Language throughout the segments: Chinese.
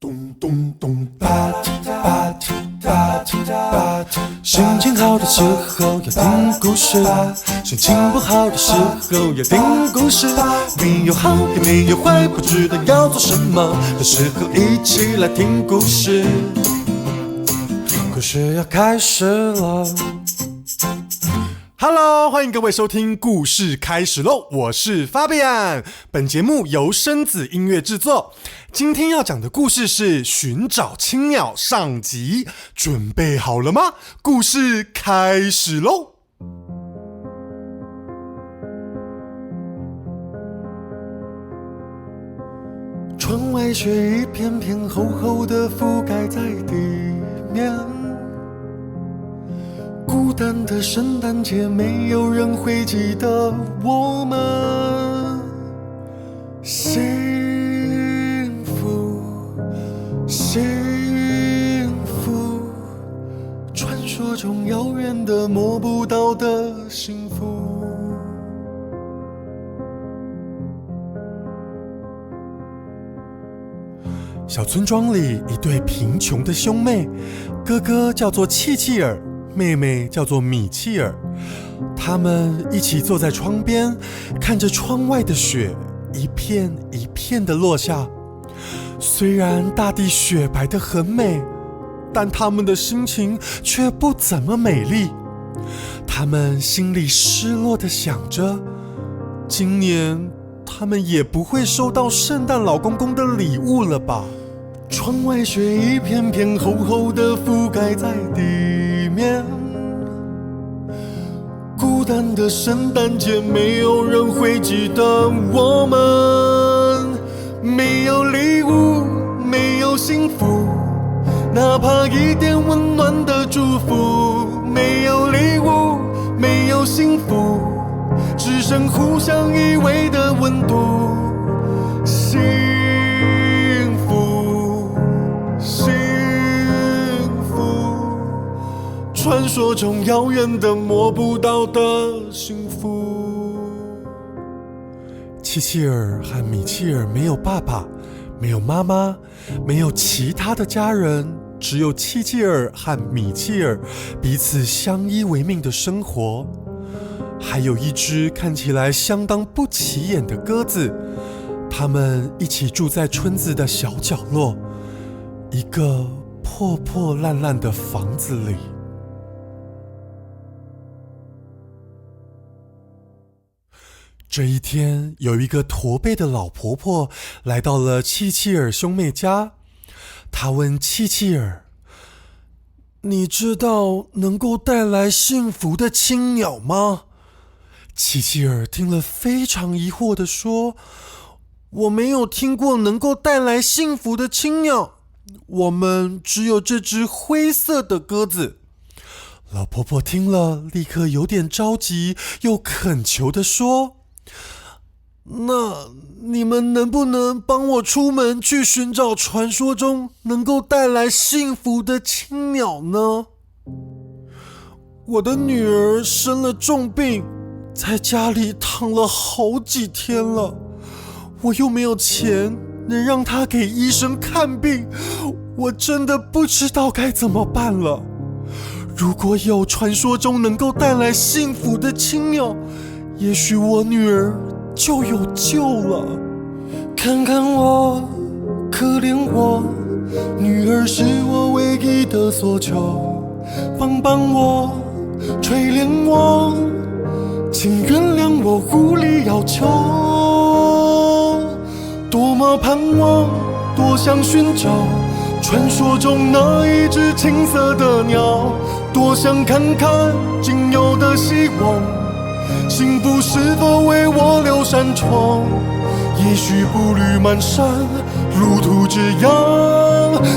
咚咚咚吧唧吧唧吧唧吧唧，心情好的时候要听故事，心情不好的时候要听故事。没有好也没有坏，不知道要做什么的时候，一起来听故事。故事要开始了。Hello， 欢迎各位收听故事开始喽，我是 Fabian。本节目由生子音乐制作。今天要讲的故事是寻找青鸟上集，准备好了吗？故事开始喽。窗外雪一片片厚厚的覆盖在地面，孤单的圣诞节，没有人会记得我们。幸福，幸福，传说中遥远的摸不到的幸福。小村庄里，一对贫穷的兄妹，哥哥叫做契契尔，妹妹叫做米契尔。他们一起坐在窗边，看着窗外的雪一片一片的落下。虽然大地雪白得很美，但他们的心情却不怎么美丽。他们心里失落地想着，今年他们也不会收到圣诞老公公的礼物了吧。窗外雪一片片厚厚的覆盖在地面，孤单的圣诞节，没有人会记得我们。没有礼物，没有幸福，哪怕一点温暖的祝福。没有礼物，没有幸福，只剩互相依偎的温度。幸福，幸福，传说中遥远的摸不到的幸福。契契尔和米契尔没有爸爸，没有妈妈，没有其他的家人，只有契契尔和米契尔彼此相依为命的生活。还有一只看起来相当不起眼的鸽子，他们一起住在村子的小角落，一个破破烂烂的房子里。这一天，有一个驼背的老婆婆来到了契契尔兄妹家。她问契契尔：“你知道能够带来幸福的青鸟吗？”契契尔听了非常疑惑地说：“我没有听过能够带来幸福的青鸟，我们只有这只灰色的鸽子。”老婆婆听了，立刻有点着急，又恳求地说：“那你们能不能帮我出门去寻找传说中能够带来幸福的青鸟呢？我的女儿生了重病，在家里躺了好几天了，我又没有钱能让她给医生看病，我真的不知道该怎么办了。如果有传说中能够带来幸福的青鸟，也许我女儿就有救了。看看我，可怜我，女儿是我唯一的所求。帮帮我，垂怜我，请原谅我无理要求。多么盼望，多想寻找传说中那一只青色的鸟，多想看看仅有的希望，幸福是否为我留扇窗？也许步履蹒跚，路途这样，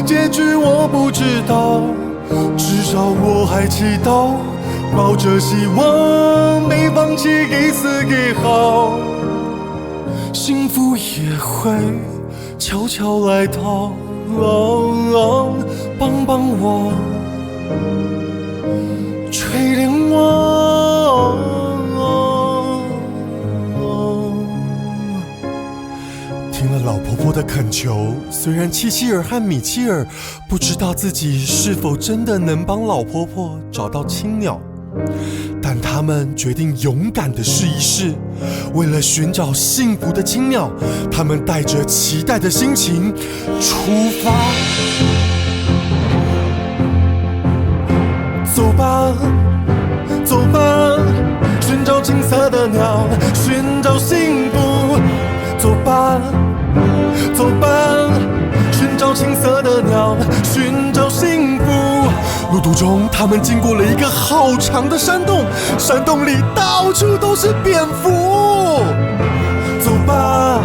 结局我不知道，至少我还祈祷，抱着希望，没放弃一丝一毫，幸福也会悄悄来到。帮帮我，垂怜我。听了老婆婆的恳求，虽然契契尔和米契尔不知道自己是否真的能帮老婆婆找到青鸟，但他们决定勇敢地试一试。为了寻找幸福的青鸟，他们带着期待的心情出发。走吧，走吧，寻找青色的鸟，寻找幸福。走吧，走吧，寻找青色的鸟，寻找幸福。路途中，他们经过了一个好长的山洞，山洞里到处都是蝙蝠。走吧，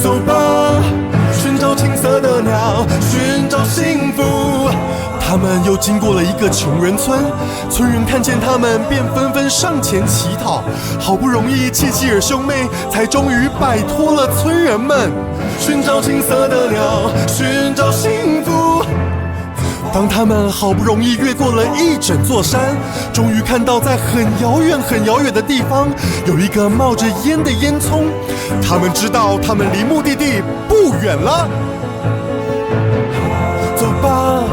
走吧，寻找青色的鸟，寻找幸福。他们又经过了一个穷人村，村人看见他们，便纷纷上前乞讨。好不容易，契契尔兄妹才终于摆脱了村人们。寻找青色的鸟，寻找幸福。当他们好不容易越过了一整座山，终于看到在很遥远很遥远的地方有一个冒着烟的烟囱。他们知道他们离目的地不远了。走吧，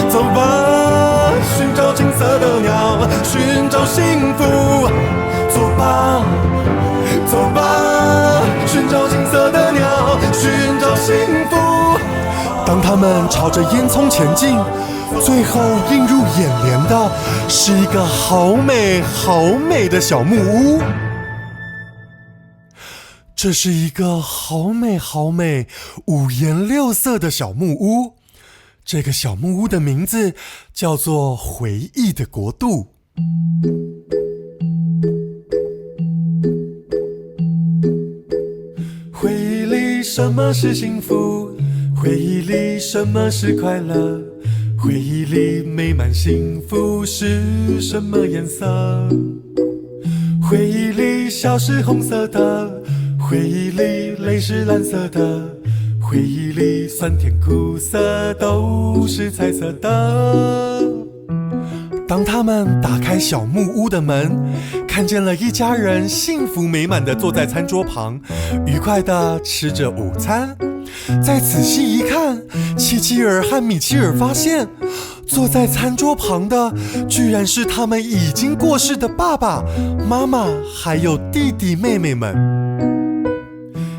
走吧，寻找青色的鸟，寻找幸福。走吧，走吧，寻找青色的鸟，寻找幸福。当他们朝着烟囱前进，最后映入眼帘的是一个好美好美的小木屋。这是一个好美好美、五颜六色的小木屋。这个小木屋的名字叫做回忆的国度。回忆里什么是幸福？回忆里什么是快乐？回忆里美满幸福是什么颜色？回忆里笑是红色的，回忆里泪是蓝色的，回忆里酸甜苦涩都是彩色的。当他们打开小木屋的门，看见了一家人幸福美满地坐在餐桌旁，愉快地吃着午餐。再仔细一看，契契尔和米契尔发现，坐在餐桌旁的居然是他们已经过世的爸爸妈妈还有弟弟妹妹们。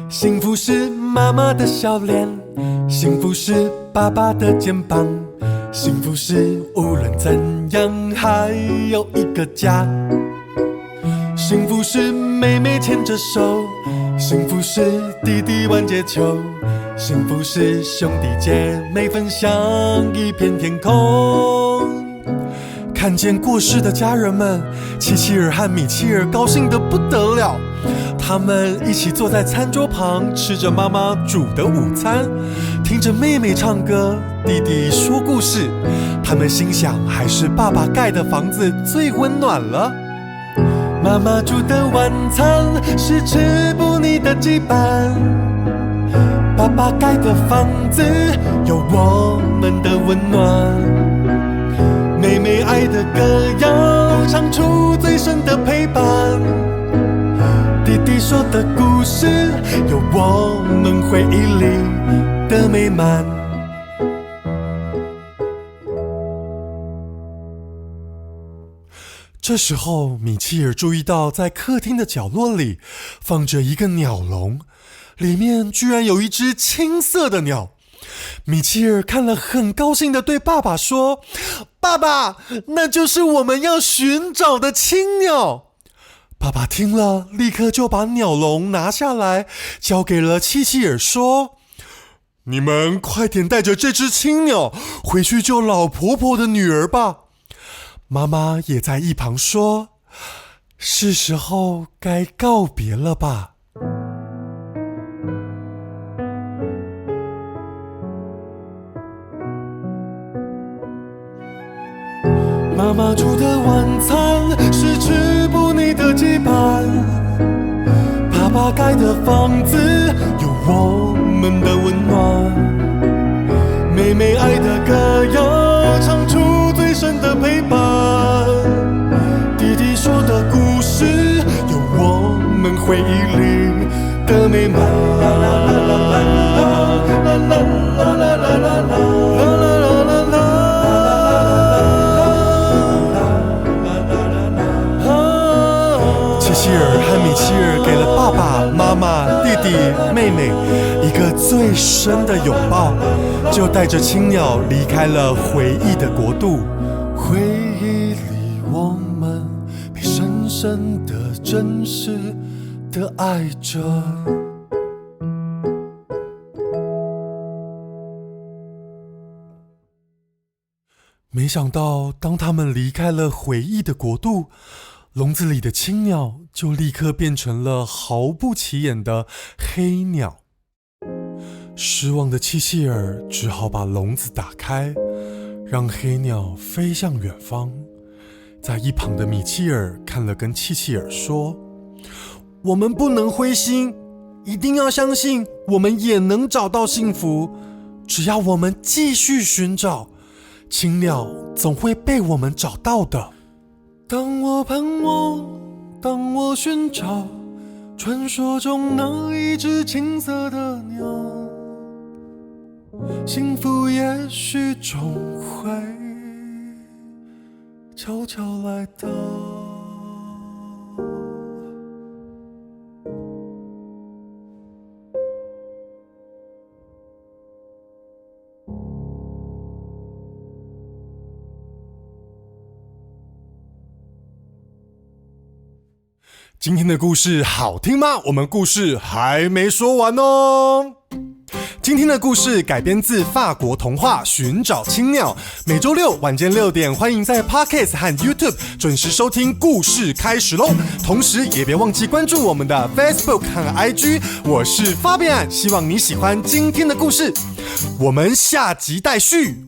幸福是妈妈的笑脸，幸福是爸爸的肩膀，幸福是无论怎样还有一个家。幸福是妹妹牵着手，幸福是弟弟玩街球，幸福是兄弟姐妹分享一片天空。看见过世的家人们，契契尔和米契尔高兴得不得了。他们一起坐在餐桌旁，吃着妈妈煮的午餐，听着妹妹唱歌，弟弟说故事。他们心想，还是爸爸盖的房子最温暖了。妈妈煮的晚餐是吃不腻的羁绊，爸爸盖的房子有我们的温暖，妹妹爱的歌谣唱出最深的陪伴，弟弟说的故事有我们回忆里的美满。这时候，米契尔注意到在客厅的角落里放着一个鸟笼，里面居然有一只青色的鸟。米契尔看了很高兴地对爸爸说：爸爸，那就是我们要寻找的青鸟。爸爸听了，立刻就把鸟笼拿下来，交给了契契尔说：你们快点带着这只青鸟回去救老婆婆的女儿吧。妈妈也在一旁说：是时候该告别了吧。妈妈煮的晚餐是吃不腻的羁绊，爸爸盖的房子有我们的温暖，妹妹爱的歌谣唱出最深的陪伴，弟弟说的故事有我们回忆里个美满。啦啦啦啦啦啦啦啦啦啦啦啦。契契尔和米切尔给了爸爸妈妈、弟弟、妹妹一个最深的拥抱，就带着青鸟离开了回忆的国度。回忆里我们被深深的、真实的爱着。没想到，当他们离开了回忆的国度，笼子里的青鸟就立刻变成了毫不起眼的黑鸟。失望的契契尔只好把笼子打开，让黑鸟飞向远方。在一旁的米切尔看了，跟契契尔说：“我们不能灰心，一定要相信，我们也能找到幸福。只要我们继续寻找，青鸟总会被我们找到的。”当我盼望，当我寻找，传说中那一只青色的鸟，幸福也许总会悄悄来到。今天的故事好听吗？我们故事还没说完哦。今天的故事改编自法国童话《寻找青鸟》，每周六晚间6点，欢迎在 Podcast 和 YouTube 准时收听。故事开始喽！同时也别忘记关注我们的 Facebook 和 IG。我是Fabian，希望你喜欢今天的故事，我们下集待续。